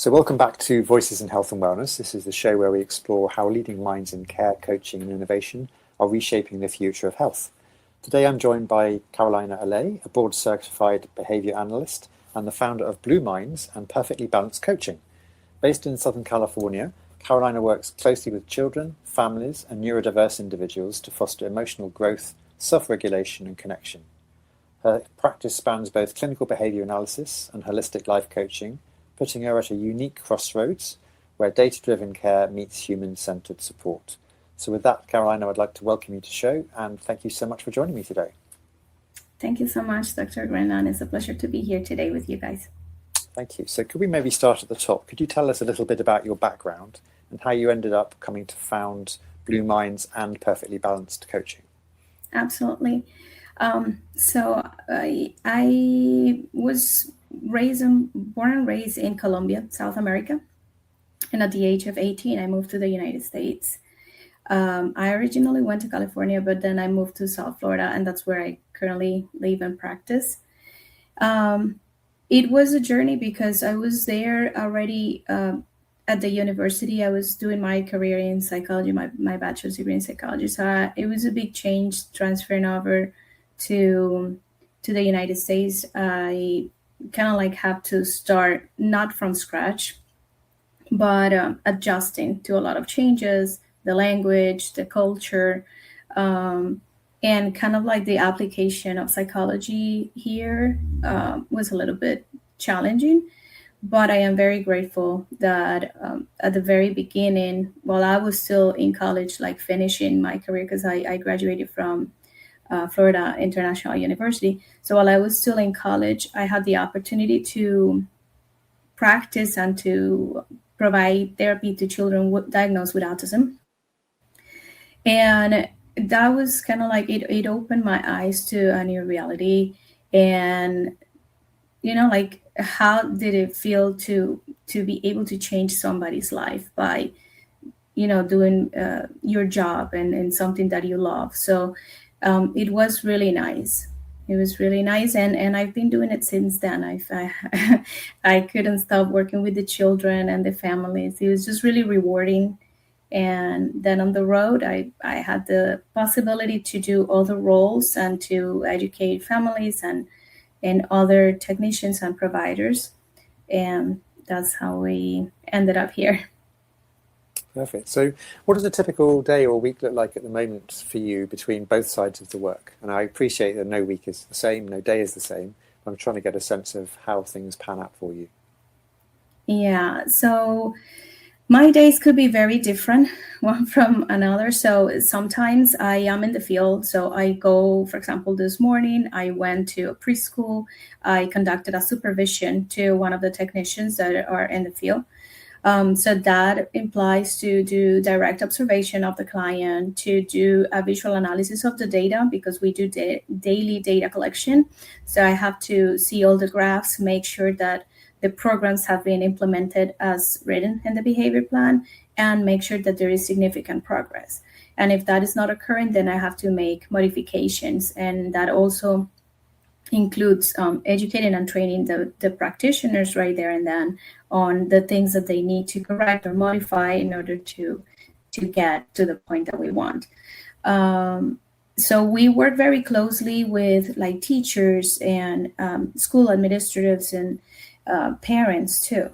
So welcome back to Voices in Health and Wellness. This is the show where we explore how leading minds in care, coaching and innovation are reshaping the future of health. Today I'm joined by Carolina Alay, a board-certified behaviour analyst and the founder of Blue Minds and Perfectly Balanced Coaching. Based in Southern California, Carolina works closely with children, families and neurodiverse individuals to foster emotional growth, self-regulation and connection. Her practice spans both clinical behaviour analysis and holistic life coaching, putting her at a unique crossroads where data-driven care meets human-centred support. So with that, Carolina, I'd like to welcome you to the show and thank you so much for joining me today. Thank you so much, Dr. Grennan. It's a pleasure to be here today with you guys. Thank you. So could we maybe start at the top? Could you tell us a little bit about your background and how you ended up coming to found Blue Minds and Perfectly Balanced Coaching? Absolutely. So I was born and raised in Colombia, South America. And at the age of 18, I moved to the United States. I originally went to California, but then I moved to South Florida, and that's where I currently live and practice. It was a journey because I was there already at the university. I was doing my career in psychology, my bachelor's degree in psychology. So it was a big change transferring over to the United States. I kind of like have to start not from scratch, but adjusting to a lot of changes, the language, the culture, and kind of like the application of psychology here was a little bit challenging. But I am very grateful that at the very beginning, while I was still in college, like finishing my career, because I graduated from Florida International University. So while I was still in college, I had the opportunity to practice and to provide therapy to children diagnosed with autism. And that was kind of like it opened my eyes to a new reality. And, like how did it feel to be able to change somebody's life by, doing your job and something that you love. So it was really nice. It was really nice, and I've been doing it since then. I couldn't stop working with the children and the families. It was just really rewarding. And then on the road, I had the possibility to do all the roles and to educate families and other technicians and providers. And that's how we ended up here. Perfect. So what does a typical day or week look like at the moment for you between both sides of the work? And I appreciate that no week is the same, no day is the same. I'm trying to get a sense of how things pan out for you. Yeah, so my days could be very different one from another. So sometimes I am in the field. So I go, for example, this morning, I went to a preschool. I conducted a supervision to one of the technicians that are in the field. So that implies to do direct observation of the client, to do a visual analysis of the data because we do daily data collection. So I have to see all the graphs, make sure that the programs have been implemented as written in the behavior plan, and make sure that there is significant progress. And if that is not occurring, then I have to make modifications. And that also includes educating and training the practitioners right there and then on the things that they need to correct or modify in order to get to the point that we want. So we work very closely with like teachers and school administrators and parents too.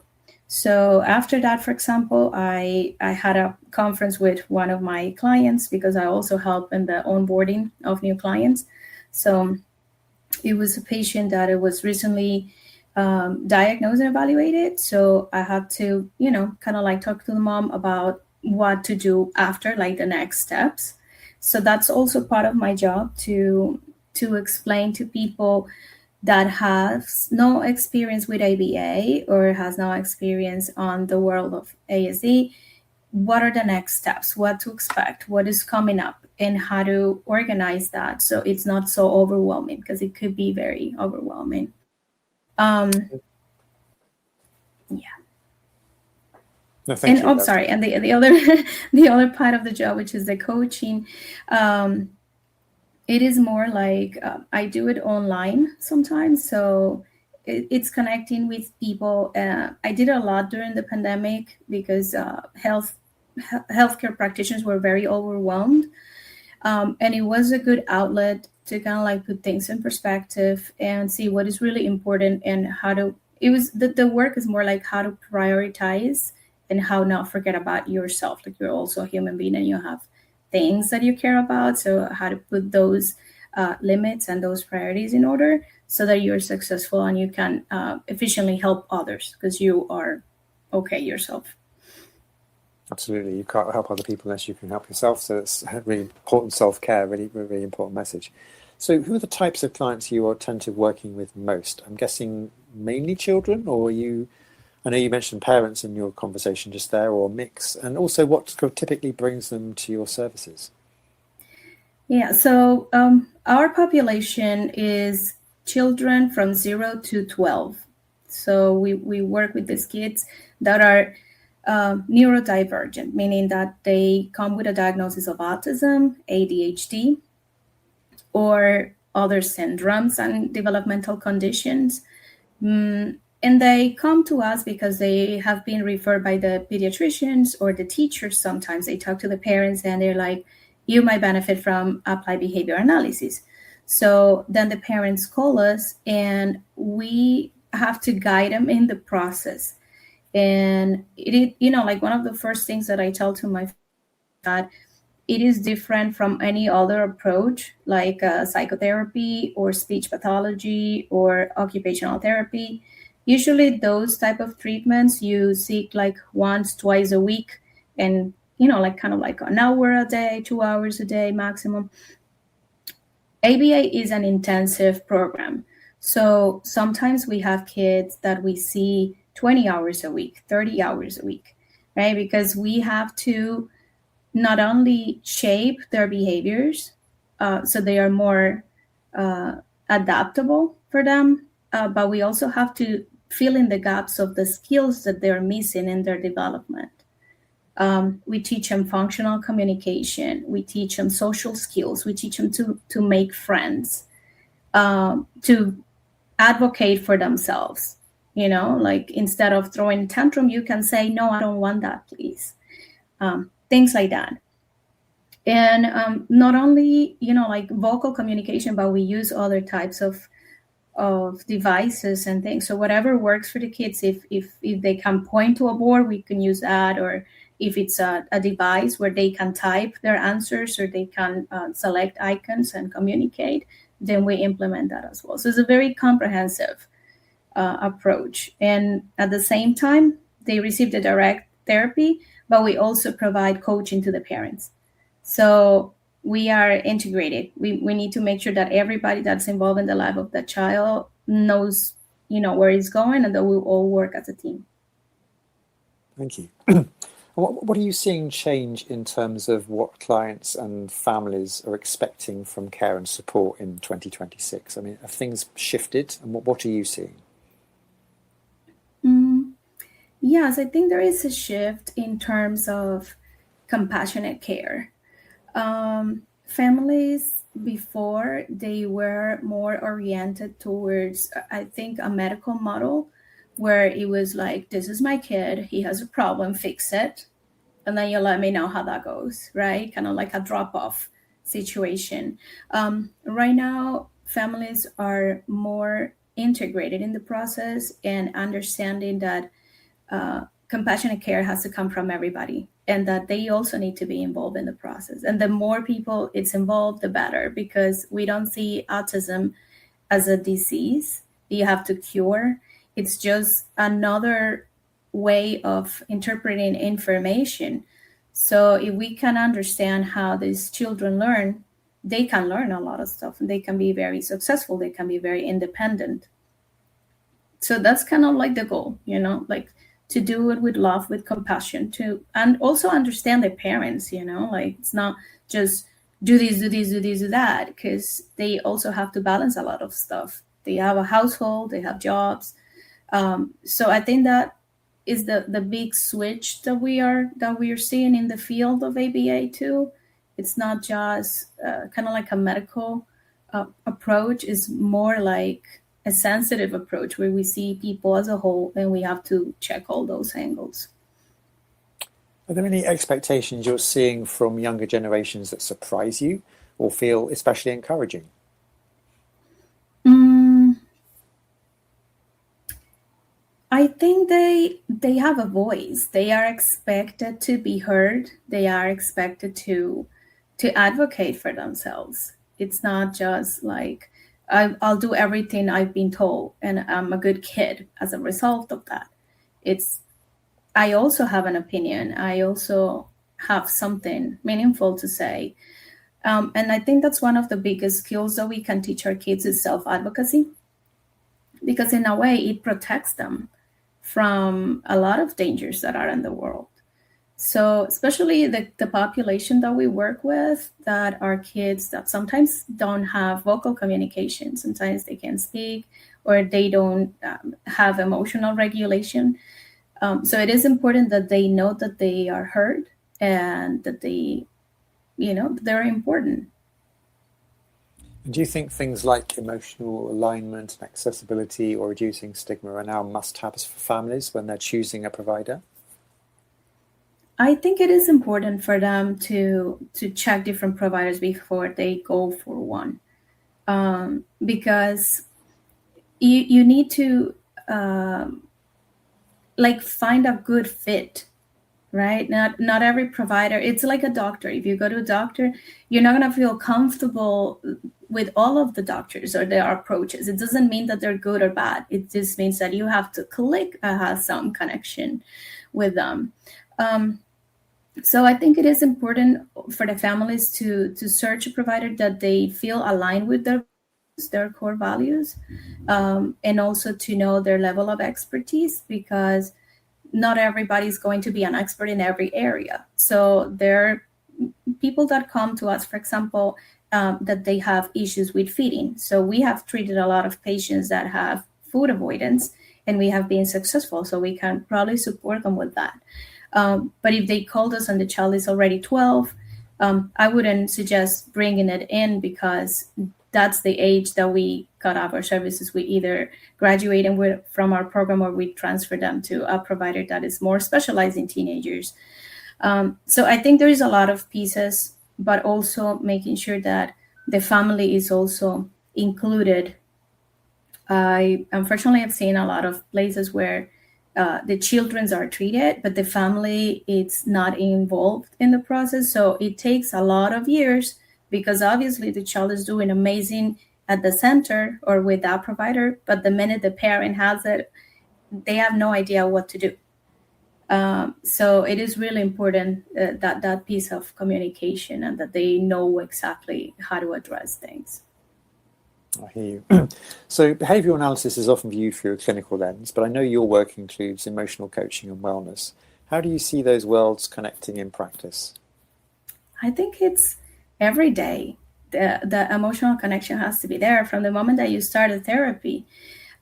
So after that, for example, I had a conference with one of my clients because I also help in the onboarding of new clients. So it was a patient that it was recently diagnosed and evaluated. So I had to, kind of like talk to the mom about what to do after, like the next steps. So that's also part of my job to explain to people that has no experience with ABA or has no experience on the world of ASD, what are the next steps, what to expect, what is coming up, and how to organize that so it's not so overwhelming, because it could be very overwhelming. Yeah. No, thank you. And sorry, and the other the other part of the job, which is the coaching, it is more like I do it online sometimes. So it's connecting with people. I did a lot during the pandemic because healthcare practitioners were very overwhelmed, and it was a good outlet to kind of like put things in perspective and see what is really important and how to. It was the work is more like how to prioritize and how not forget about yourself. Like you're also a human being and you have things that you care about. So how to put those limits and those priorities in order so that you're successful and you can efficiently help others because you are okay yourself. Absolutely. You can't help other people unless you can help yourself. So it's really important self-care, really, really important message. So who are the types of clients you are tend to working with most? I'm guessing mainly children, or are you, I know you mentioned parents in your conversation just there, or a mix, and also what typically brings them to your services? Yeah, so our population is children from 0 to 12. So we work with these kids that are neurodivergent, meaning that they come with a diagnosis of autism, ADHD, or other syndromes and developmental conditions. And they come to us because they have been referred by the pediatricians or the teachers. Sometimes they talk to the parents and they're like, you might benefit from applied behavior analysis. So then the parents call us and we have to guide them in the process. And like one of the first things that I tell to my dad, it is different from any other approach like psychotherapy or speech pathology or occupational therapy. Usually those type of treatments you seek like once twice a week, and like kind of like an hour a day, 2 hours a day maximum. ABA is an intensive program, so sometimes we have kids that we see 20 hours a week, 30 hours a week, right? Because we have to not only shape their behaviors so they are more uh, adaptable for them, but we also have to fill in the gaps of the skills that they're missing in their development. We teach them functional communication. We teach them social skills. We teach them to make friends, to advocate for themselves. Like instead of throwing tantrum, you can say, "No, I don't want that, please." Things like that. And not only like vocal communication, but we use other types of devices and things. So whatever works for the kids, if they can point to a board, we can use that. Or if it's a device where they can type their answers or they can select icons and communicate, then we implement that as well. So it's a very comprehensive approach. And at the same time, they receive the direct therapy, but we also provide coaching to the parents. So we are integrated. We need to make sure that everybody that's involved in the life of the child knows, where it's going, and that we all work as a team. Thank you. What are you seeing change in terms of what clients and families are expecting from care and support in 2026? I mean, have things shifted, and what are you seeing? Yes, I think there is a shift in terms of compassionate care. Families before, they were more oriented towards, I think, a medical model where it was like, this is my kid, he has a problem, fix it, and then you let me know how that goes, right? Kind of like a drop off situation. Right now, families are more integrated in the process and understanding that compassionate care has to come from everybody and that they also need to be involved in the process. And the more people it's involved, the better, because we don't see autism as a disease you have to cure. It's just another way of interpreting information. So if we can understand how these children learn, they can learn a lot of stuff and they can be very successful. They can be very independent. So that's kind of like the goal, like to do it with love, with compassion, and also understand their parents, like it's not just do this, do this, do this, do that, because they also have to balance a lot of stuff. They have a household, they have jobs. So I think that is the big switch that we are seeing in the field of ABA too. It's not just kind of like a medical approach. It's more like a sensitive approach where we see people as a whole and we have to check all those angles. Are there any expectations you're seeing from younger generations that surprise you or feel especially encouraging? I think they have a voice. They are expected to be heard. They are expected to advocate for themselves. It's not just like I'll do everything I've been told and I'm a good kid as a result of that. It's I also have an opinion. I also have something meaningful to say. And I think that's one of the biggest skills that we can teach our kids is self-advocacy, because in a way it protects them from a lot of dangers that are in the world. So especially the population that we work with that are kids that sometimes don't have vocal communication, sometimes they can't speak or they don't have emotional regulation. So it is important that they know that they are heard and that they're important. And do you think things like emotional alignment and accessibility or reducing stigma are now must-haves for families when they're choosing a provider? I think it is important for them to check different providers before they go for one, because you need to like find a good fit, right? Not every provider. It's like a doctor. If you go to a doctor, you're not gonna feel comfortable with all of the doctors or their approaches. It doesn't mean that they're good or bad. It just means that you have to click, have some connection with them. So I think it is important for the families to search a provider that they feel aligned with their core values, and also to know their level of expertise, because not everybody's going to be an expert in every area. So there are people that come to us, for example, that they have issues with feeding. So we have treated a lot of patients that have food avoidance, and we have been successful. So we can probably support them with that. But if they called us and the child is already 12, I wouldn't suggest bringing it in, because that's the age that we cut off our services. We either graduate and from our program, or we transfer them to a provider that is more specialized in teenagers. So I think there is a lot of pieces, but also making sure that the family is also included. I unfortunately have seen a lot of places where the children are treated, but the family is not involved in the process. So it takes a lot of years, because obviously the child is doing amazing at the center or with that provider, but the minute the parent has it, they have no idea what to do. So it is really important that piece of communication, and that they know exactly how to address things. I hear you. So behavioural analysis is often viewed through a clinical lens, but I know your work includes emotional coaching and wellness. How do you see those worlds connecting in practice? I think it's every day. The emotional connection has to be there from the moment that you start a therapy.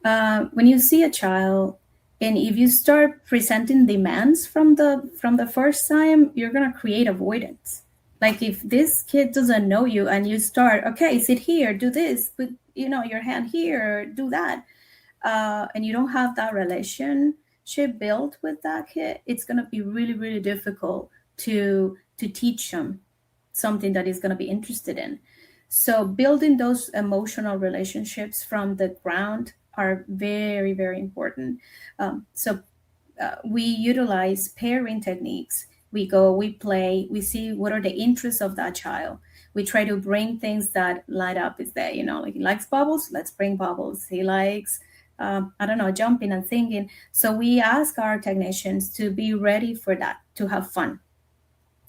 When you see a child, and if you start presenting demands from the first time, you're gonna create avoidance. Like if this kid doesn't know you and you start, okay, sit here, do this, put your hand here, do that, and you don't have that relationship built with that kid, it's gonna be really, really difficult to teach them something that is gonna be interested in. So building those emotional relationships from the ground are very, very important. We utilize pairing techniques. We go, we play, we see what are the interests of that child. We try to bring things that light up his day. Like he likes bubbles, let's bring bubbles. He likes, I don't know, jumping and singing. So we ask our technicians to be ready for that, to have fun.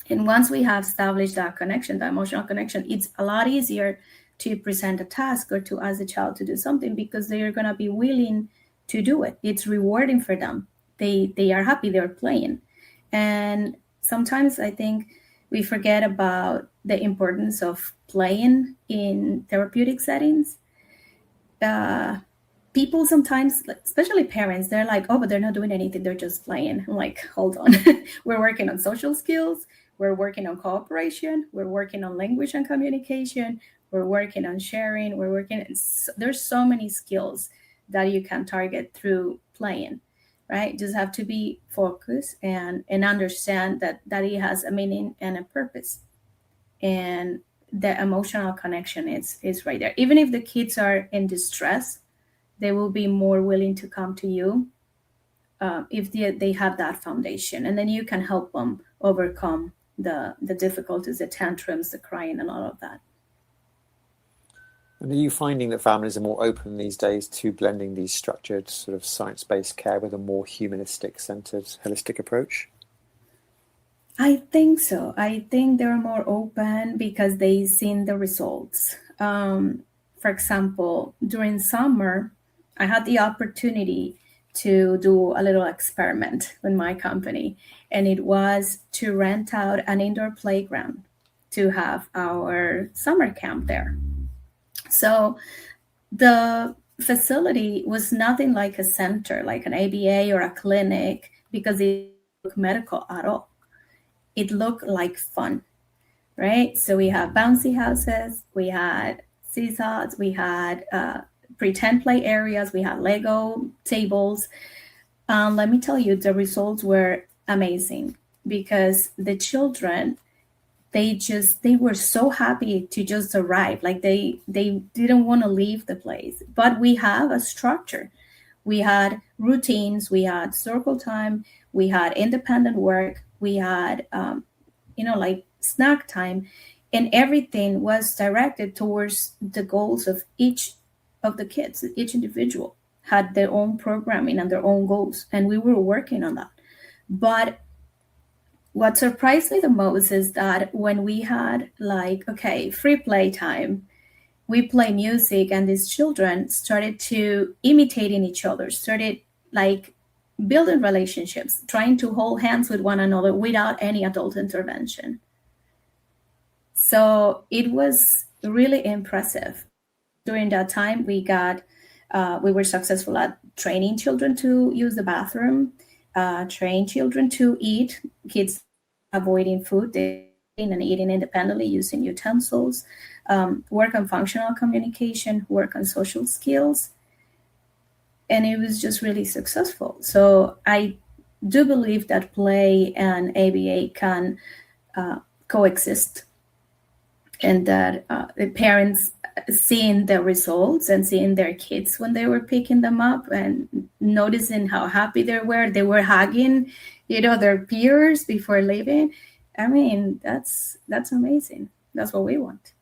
And once we have established that connection, that emotional connection, it's a lot easier to present a task or to ask the child to do something, because they are going to be willing to do it. It's rewarding for them. They are happy, they're playing. And sometimes I think we forget about the importance of playing in therapeutic settings. People sometimes, especially parents, they're like, oh, but they're not doing anything, they're just playing. I'm like, hold on. We're working on social skills, we're working on cooperation, we're working on language and communication, we're working on sharing, there's so many skills that you can target through playing, right? Just have to be focused and understand that it has a meaning and a purpose. And the emotional connection is right there. Even if the kids are in distress, they will be more willing to come to you if they have that foundation, and then you can help them overcome the difficulties, the tantrums, the crying, and all of that. And are you finding that families are more open these days to blending these structured sort of science-based care with a more humanistic, centered, holistic approach? I think so. I think they're more open because they've seen the results. For example, during summer, I had the opportunity to do a little experiment with my company, and it was to rent out an indoor playground to have our summer camp there. So the facility was nothing like a center, like an ABA or a clinic, because it didn't look medical at all. It looked like fun, right? So we had bouncy houses, we had seesaws, we had pretend play areas, we had Lego tables. Let me tell you, the results were amazing because the children, they were so happy to just arrive. Like they didn't want to leave the place. But we have a structure. We had routines, we had circle time, we had independent work, we had like snack time, and everything was directed towards the goals of each of the kids. Each individual had their own programming and their own goals, and we were working on that. But what surprised me the most is that when we had like, okay, free play time, we play music, and these children started to imitating each other, started like building relationships, trying to hold hands with one another without any adult intervention. So it was really impressive. During that time, we were successful at training children to use the bathroom, train children to eat, kids avoiding food, and eating independently using utensils, work on functional communication, work on social skills. And it was just really successful. So I do believe that play and ABA can coexist, and that the parents seeing the results and seeing their kids when they were picking them up and noticing how happy they were hugging, their peers before leaving. I mean, that's amazing. That's what we want.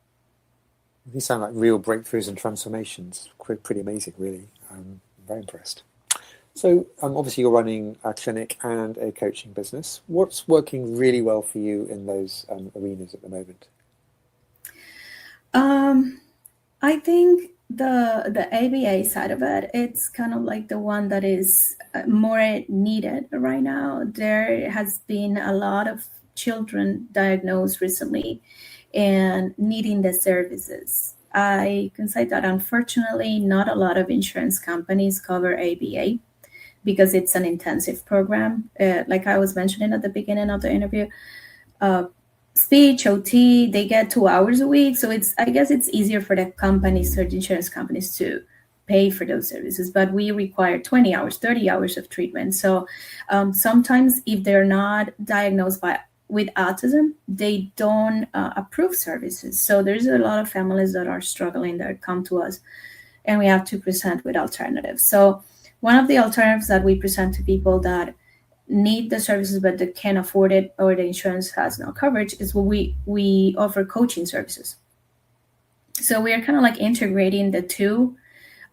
These sound like real breakthroughs and transformations. Pretty amazing, really. I'm very impressed. So obviously you're running a clinic and a coaching business. What's working really well for you in those arenas at the moment? I think the ABA side of it, it's kind of like the one that is more needed right now. There has been a lot of children diagnosed recently and needing the services. I can say that unfortunately, not a lot of insurance companies cover ABA because it's an intensive program. Like I was mentioning at the beginning of the interview, speech, OT, they get 2 hours a week. So I guess it's easier for the companies or the insurance companies to pay for those services, but we require 20 hours, 30 hours of treatment. So sometimes if they're not diagnosed with autism, they don't approve services. So there's a lot of families that are struggling that come to us, and we have to present with alternatives. So one of the alternatives that we present to people that need the services but they can't afford it or the insurance has no coverage is what we offer coaching services. So we are kind of like integrating the two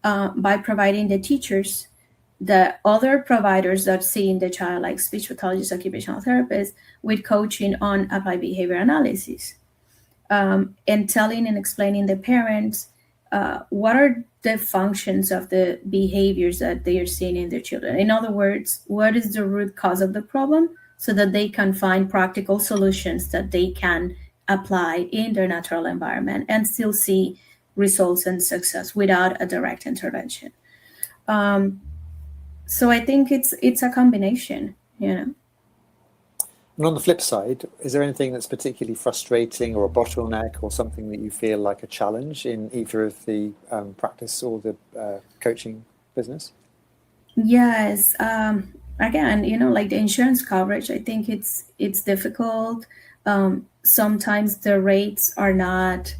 by providing the teachers, the other providers that see in the child, like speech pathologists, occupational therapists, with coaching on applied behavior analysis, and telling and explaining the parents what are the functions of the behaviors that they are seeing in their children. In other words, what is the root cause of the problem so that they can find practical solutions that they can apply in their natural environment and still see results and success without a direct intervention. So I think it's a combination, And on the flip side, is there anything that's particularly frustrating or a bottleneck or something that you feel like a challenge in either of the practice or the coaching business? Yes. Again, like the insurance coverage, I think it's difficult. Sometimes the rates are not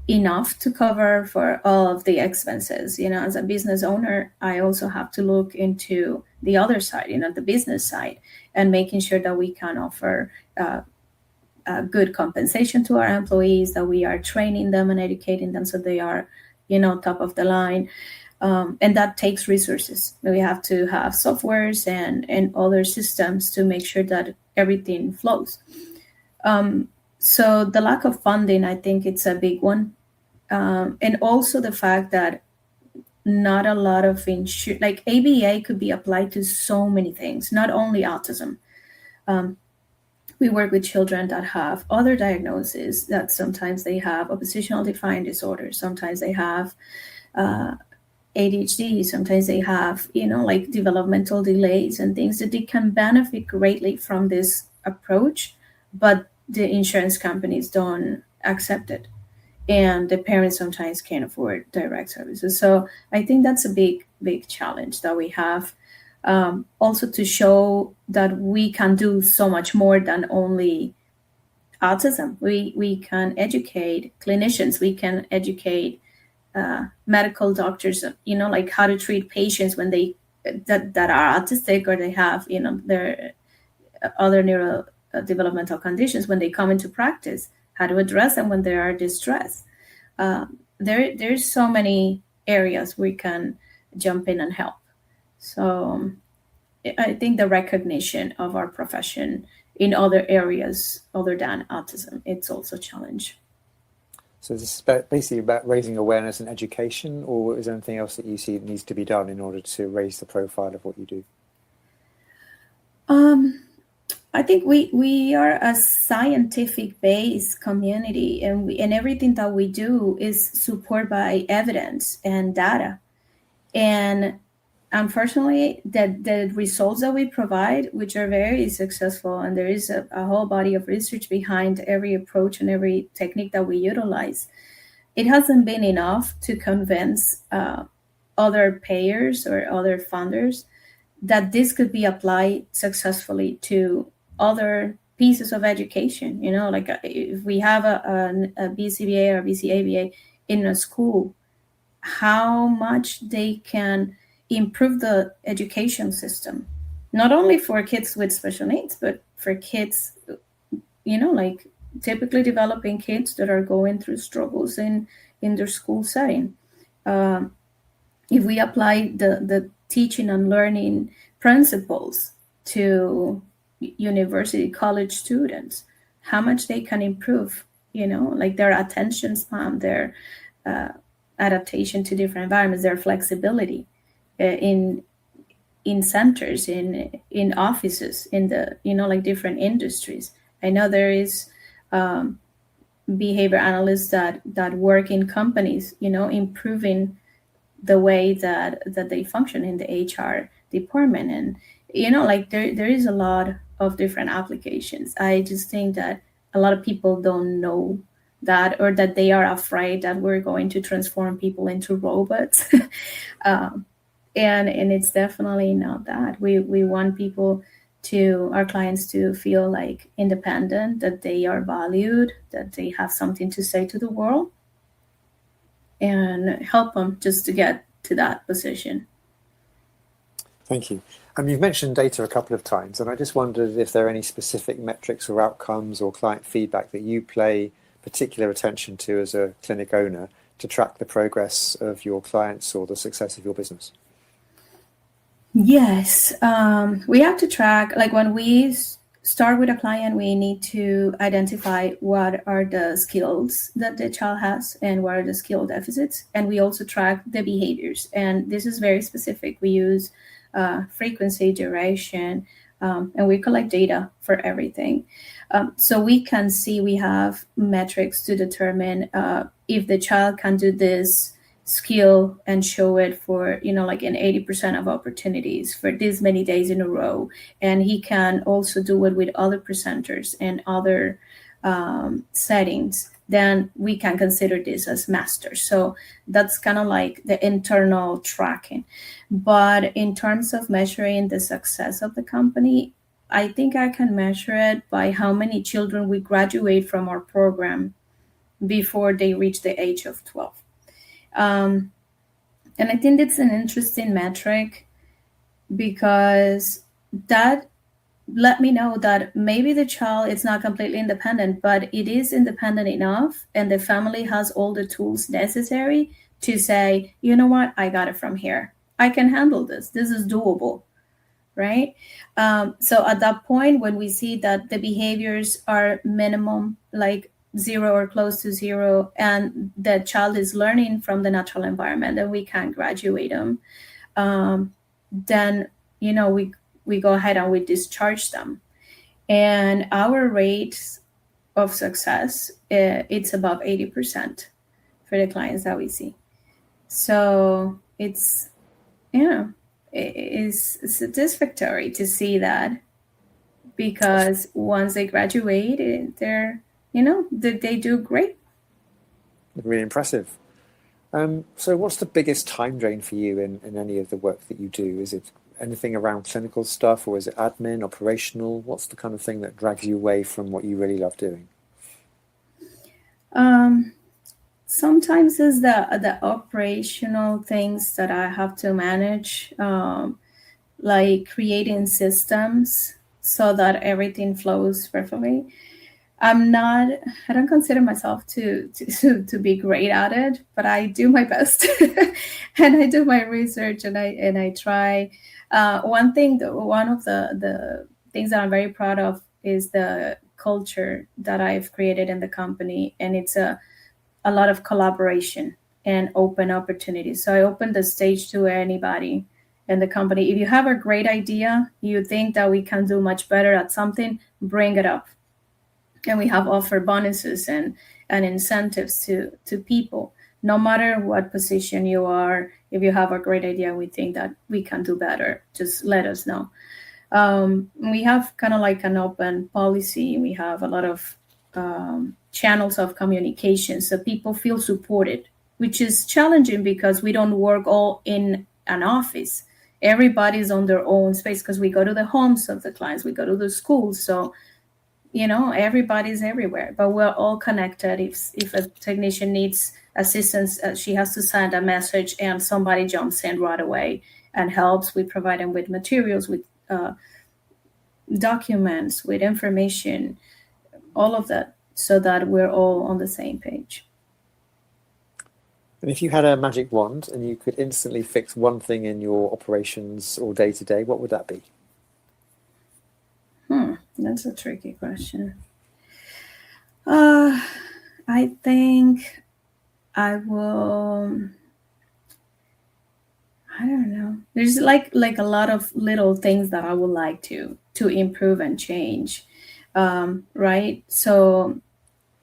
enough to cover for all of the expenses. As a business owner, I also have to look into the other side, the business side, and making sure that we can offer good compensation to our employees, that we are training them and educating them so they are, top of the line. And that takes resources. We have to have softwares and other systems to make sure that everything flows. So the lack of funding, I think it's a big one. And also the fact that not a lot of insurance, like ABA could be applied to so many things, not only autism. We work with children that have other diagnoses, that sometimes they have oppositional defiant disorder, sometimes they have ADHD, sometimes they have, like developmental delays and things that they can benefit greatly from this approach, but the insurance companies don't accept it. And the parents sometimes can't afford direct services. So I think that's a big, big challenge that we have. Also to show that we can do so much more than only autism. We can educate clinicians, we can educate medical doctors, like how to treat patients when they that are autistic, or they have, their other neurodevelopmental conditions when they come into practice, how to address them when they are distressed. There's so many areas we can jump in and help. So I think the recognition of our profession in other areas other than autism, it's also a challenge. So this is basically about raising awareness and education, or is there anything else that you see needs to be done in order to raise the profile of what you do? I think we are a scientific-based community, and everything that we do is supported by evidence and data. And unfortunately, the results that we provide, which are very successful, and there is a whole body of research behind every approach and every technique that we utilize, it hasn't been enough to convince other payers or other funders that this could be applied successfully to other pieces of education. Like if we have a BCBA or BCABA in a school, how much they can improve the education system, not only for kids with special needs, but for kids, like typically developing kids that are going through struggles in their school setting. If we apply the teaching and learning principles to university college students, how much they can improve, like their attention span, their adaptation to different environments, their flexibility in centers, in offices, in the like different industries. I know there is behavior analysts that work in companies, improving the way that they function in the HR department. And like there is a lot of different applications. I just think that a lot of people don't know that, or that they are afraid that we're going to transform people into robots. And it's definitely not that. We want people our clients to feel like independent, that they are valued, that they have something to say to the world, and help them just to get to that position. Thank you. You've mentioned data a couple of times, and I just wondered if there are any specific metrics or outcomes or client feedback that you pay particular attention to as a clinic owner to track the progress of your clients or the success of your business. Yes, we have to track, like when we start with a client, we need to identify what are the skills that the child has and what are the skill deficits. And we also track the behaviors. And this is very specific. We use frequency, duration, and we collect data for everything. So we can see, we have metrics to determine if the child can do this skill and show it for, like in 80% of opportunities for this many days in a row. And he can also do it with other presenters and other settings, then we can consider this as master. So that's kind of like the internal tracking. But in terms of measuring the success of the company, I think I can measure it by how many children we graduate from our program before they reach the age of 12. And I think it's an interesting metric because that let me know that maybe the child is not completely independent, but it is independent enough, and the family has all the tools necessary to say, you know what, I got it from here. I can handle this. This is doable, right? So at that point, when we see that the behaviors are minimum, like zero or close to zero, and the child is learning from the natural environment, and we can graduate them, then we go ahead and we discharge them. And our rates of success, it's above 80% for the clients that we see. So it's satisfactory to see that, because once they graduate, they do great. Really impressive. So what's the biggest time drain for you in any of the work that you do? Is it anything around clinical stuff, or is it admin, operational? What's the kind of thing that drags you away from what you really love doing? Sometimes it's the operational things that I have to manage, like creating systems so that everything flows perfectly. I don't consider myself to be great at it, but I do my best and I do my research, and I try. One of the things that I'm very proud of is the culture that I've created in the company, and it's a lot of collaboration and open opportunities. So I open the stage to anybody in the company. If you have a great idea, you think that we can do much better at something, bring it up. And we have offer bonuses and incentives to people, no matter what position you are. If you have a great idea, we think that we can do better, just let us know. We have kind of like an open policy. We have a lot of channels of communication, so people feel supported, which is challenging because we don't work all in an office. Everybody's on their own space because we go to the homes of the clients, we go to the schools. So everybody's everywhere, but we're all connected. If a technician needs assistance, she has to send a message and somebody jumps in right away and helps. We provide them with materials, with documents, with information, all of that, so that we're all on the same page. And if you had a magic wand and you could instantly fix one thing in your operations or day-to-day, what would that be? That's a tricky question. I think I will. I don't know. There's like a lot of little things that I would like to improve and change, right? So,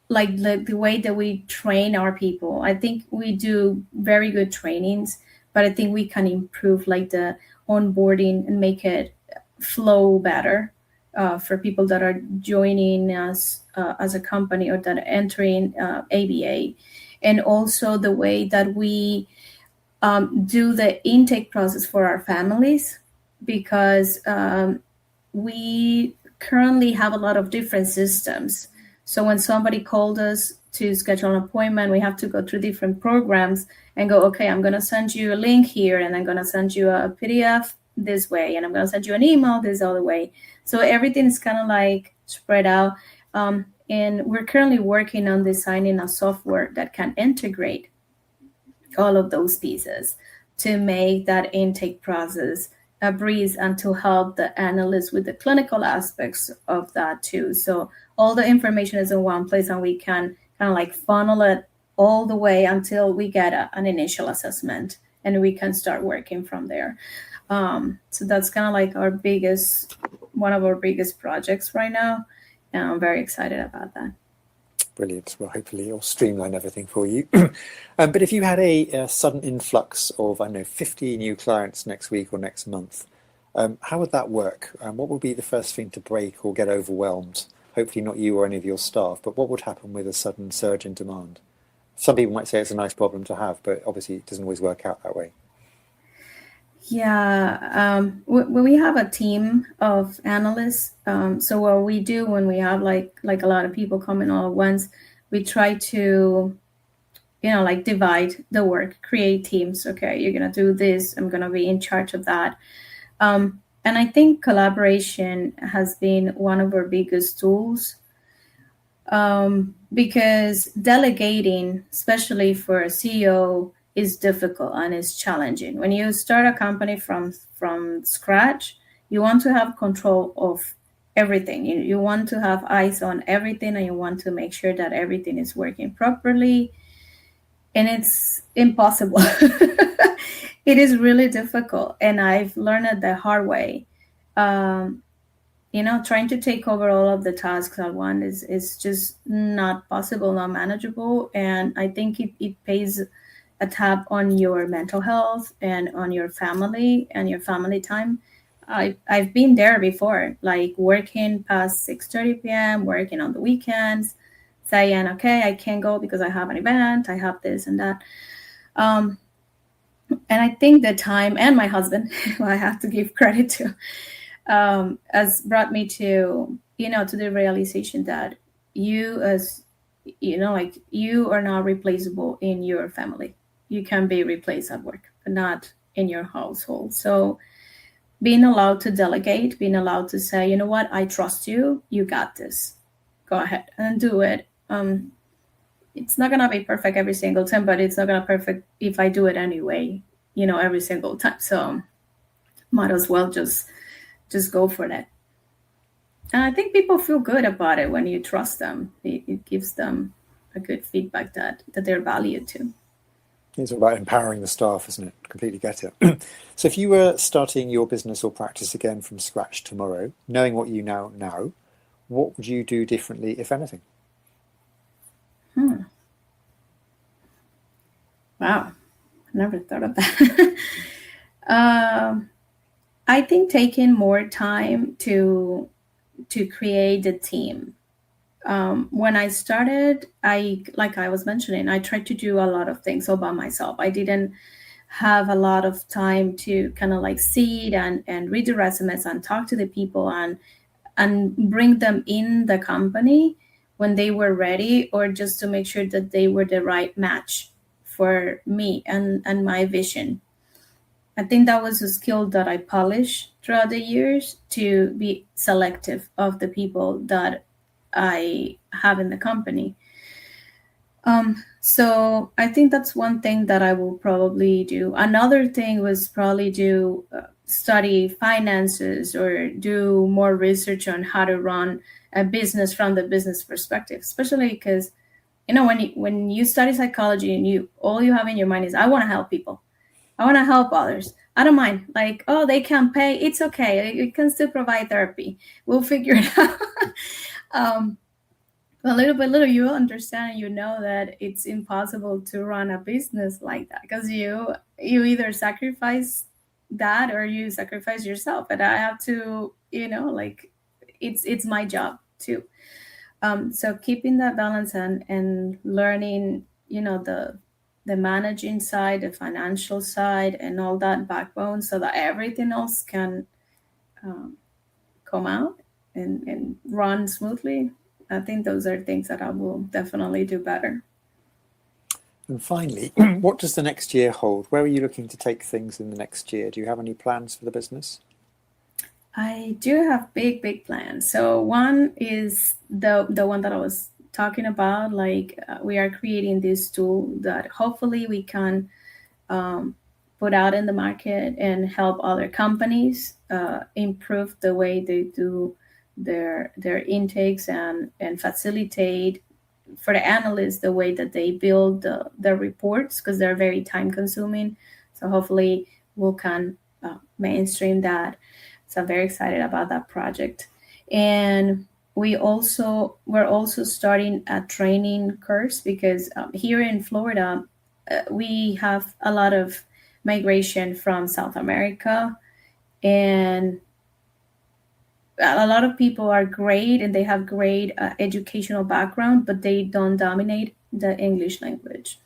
like the way that we train our people, I think we do very good trainings, but I think we can improve like the onboarding and make it flow better. For people that are joining us as a company or that are entering ABA, and also the way that we do the intake process for our families, because we currently have a lot of different systems. So when somebody called us to schedule an appointment, we have to go through different programs and go, okay, I'm going to send you a link here, and I'm going to send you a PDF this way, and I'm going to send you an email this other way. So everything is kind of like spread out. And we're currently working on designing a software that can integrate all of those pieces to make that intake process a breeze, and to help the analyst with the clinical aspects of that too. So all the information is in one place, and we can kind of like funnel it all the way until we get an initial assessment, and we can start working from there. So that's kind of like one of our biggest projects right now, and I'm very excited about that. Brilliant. Well, hopefully it'll streamline everything for you. But if you had a sudden influx of, I don't know, 50 new clients next week or next month, how would that work? What would be the first thing to break or get overwhelmed? Hopefully not you or any of your staff, but what would happen with a sudden surge in demand? Some people might say it's a nice problem to have, but obviously it doesn't always work out that way. Yeah, we have a team of analysts. So what we do when we have like a lot of people coming all at once, we try to, like divide the work, create teams. Okay, you're gonna do this. I'm gonna be in charge of that. And I think collaboration has been one of our biggest tools, because delegating, especially for a CEO, is difficult and is challenging. When you start a company from scratch, you want to have control of everything. You want to have eyes on everything, and you want to make sure that everything is working properly. And it's impossible. It is really difficult, and I've learned it the hard way. Um, Trying to take over all of the tasks at once is just not possible, not manageable. And I think it pays a tab on your mental health and on your family and your family time. I've been there before, like working past 6:30 p.m., working on the weekends, saying, okay, I can't go because I have an event, I have this and that. And I think the time, and my husband, who I have to give credit to, has brought me to, to the realization that you, as like, you are not replaceable in your family. You can be replaced at work, but not in your household. So being allowed to delegate, being allowed to say, you know what, I trust you, you got this, go ahead and do it. It's not gonna be perfect every single time, but it's not gonna be perfect if I do it anyway, every single time. So might as well just go for that. And I think people feel good about it when you trust them. It gives them a good feedback that they're valued too. It's all about empowering the staff, isn't it? Completely get it. So if you were starting your business or practice again from scratch tomorrow, knowing what you now know, what would you do differently, if anything? Wow, I never thought of that. I think taking more time to create the team. When I started, like I was mentioning, I tried to do a lot of things all by myself. I didn't have a lot of time to kind of like see it and read the resumes and talk to the people and bring them in the company when they were ready, or just to make sure that they were the right match for me and my vision. I think that was a skill that I polished throughout the years, to be selective of the people that I have in the company. So I think that's one thing that I will probably do. Another thing was probably do study finances, or do more research on how to run a business from the business perspective, especially because when you study psychology and all you have in your mind is, I want to help people, I want to help others. I don't mind. Like, oh, they can't pay. It's okay. You can still provide therapy. We'll figure it out. But little by little, you understand, and you know that it's impossible to run a business like that, because you either sacrifice that or you sacrifice yourself. And I have to, like, it's my job too. So keeping that balance and learning, the managing side, the financial side, and all that backbone, so that everything else can come out and run smoothly. I think those are things that I will definitely do better. And finally, what does the next year hold? Where are you looking to take things in the next year? Do you have any plans for the business? I do have big plans. So one is the one that I was talking about. Like, we are creating this tool that hopefully we can put out in the market and help other companies improve the way they do their intakes, and facilitate for the analysts the way that they build the reports, because they're very time consuming. So hopefully we can mainstream that. So I'm very excited about that project. And we're also starting a training course because here in Florida, we have a lot of migration from South America, and a lot of people are great and they have great educational background, but they don't dominate the English language.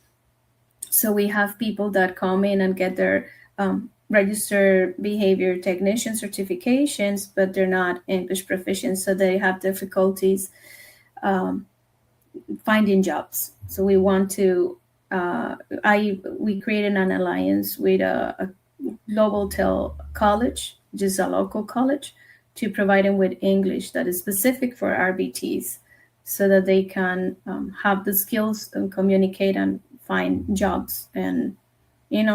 So we have people that come in and get their registered behavior technician certifications, but they're not English proficient, so they have difficulties um, finding jobs. So we want to. We created an alliance with a global tel college, which is a local college, to provide them with English that is specific for RBTs, so that they can have the skills and communicate and find jobs and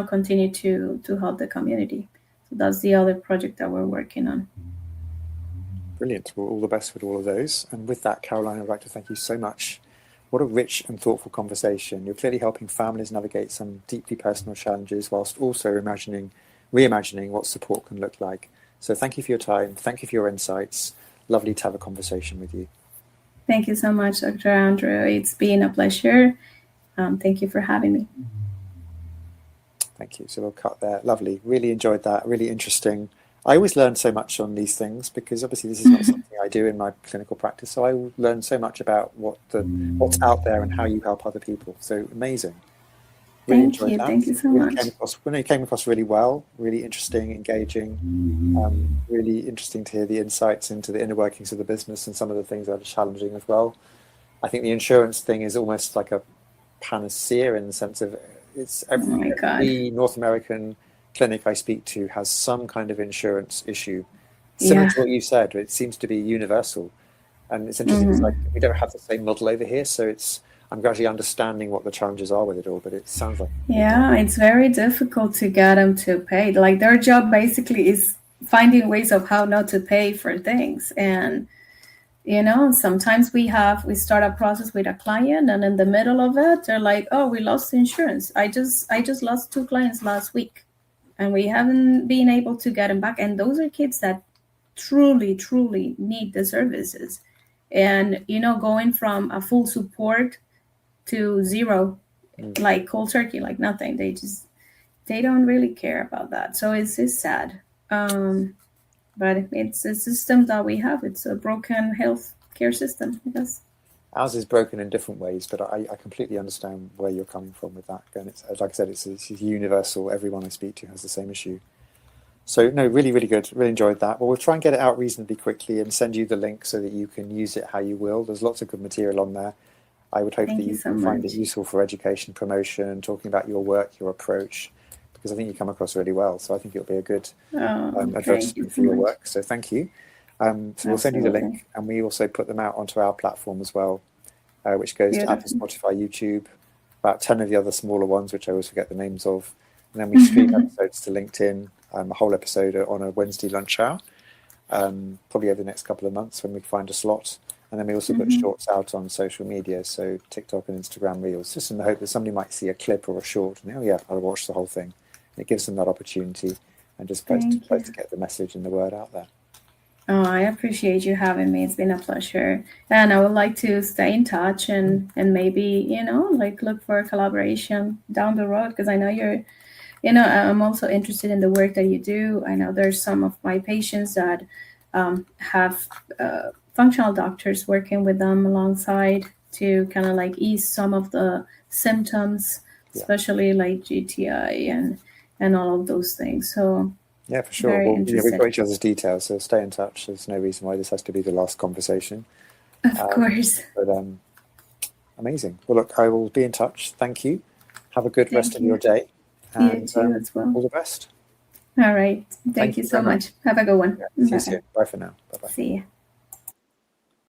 continue to help the community. So that's the other project that we're working on. Brilliant. Well, all the best with all of those. And with that, Caroline, I'd like to thank you so much. What a rich and thoughtful conversation. You're clearly helping families navigate some deeply personal challenges whilst also reimagining what support can look like. So thank you for your time. Thank you for your insights. Lovely to have a conversation with you. Thank you so much, Dr. Andrew. It's been a pleasure. Thank you for having me. Thank you. So we'll cut there. Lovely. Really enjoyed that. Really interesting. I always learn so much on these things because obviously this is not something I do in my clinical practice. So I learn so much about what's out there and how you help other people. So amazing. Really enjoyed that. Thank you so much. It came across really well, really interesting, engaging, really interesting to hear the insights into the inner workings of the business and some of the things that are challenging as well. I think the insurance thing is almost like a panacea in the sense of every North American clinic I speak to has some kind of insurance issue. Similar to what you said, it seems to be universal. And it's interesting, it's like we don't have the same model over here, so I'm gradually understanding what the challenges are with it all, but it sounds like... Yeah, it's very difficult to get them to pay. Like their job basically is finding ways of how not to pay for things. And, sometimes we start a process with a client and in the middle of it, they're like, oh, we lost insurance. I just lost 2 clients last week and we haven't been able to get them back. And those are kids that truly, truly need the services. And, going from a full support to 0, like cold turkey, like nothing. They don't really care about that. So it's sad. But it's a system that we have. It's a broken health care system, I guess. Ours is broken in different ways, but I completely understand where you're coming from with that. And it's, like I said, it's universal. Everyone I speak to has the same issue. So no, really, really good. Really enjoyed that. Well, we'll try and get it out reasonably quickly and send you the link so that you can use it how you will. There's lots of good material on there. I would hope that you can find it useful for education, promotion, talking about your work, your approach, because I think you come across really well. So I think it'll be a good advertisement for your work. So thank you. So we'll send you the link, and we also put them out onto our platform as well, which goes to Apple, Spotify, YouTube, about 10 of the other smaller ones, which I always forget the names of. And then we stream episodes to LinkedIn, a whole episode on a Wednesday lunch hour, probably over the next couple of months when we find a slot. And then we also put shorts out on social media, so TikTok and Instagram Reels, just in the hope that somebody might see a clip or a short and, oh yeah, I'll watch the whole thing. And it gives them that opportunity and just tries to get the message and the word out there. Oh, I appreciate you having me. It's been a pleasure. And I would like to stay in touch and maybe, look for a collaboration down the road, because I know you're, I'm also interested in the work that you do. I know there's some of my patients that have functional doctors working with them alongside to kind of ease some of the symptoms, especially like GTI and all of those things. So yeah, for sure. Well, we've got each other's details, so stay in touch. There's no reason why this has to be the last conversation. Of course. But amazing. Well, look, I will be in touch. Thank you. Have a good rest of your day. And you too as well. All the best. All right. Thank you so much. Have a good one. Yeah, see you soon. Bye for now. Bye-bye. See you.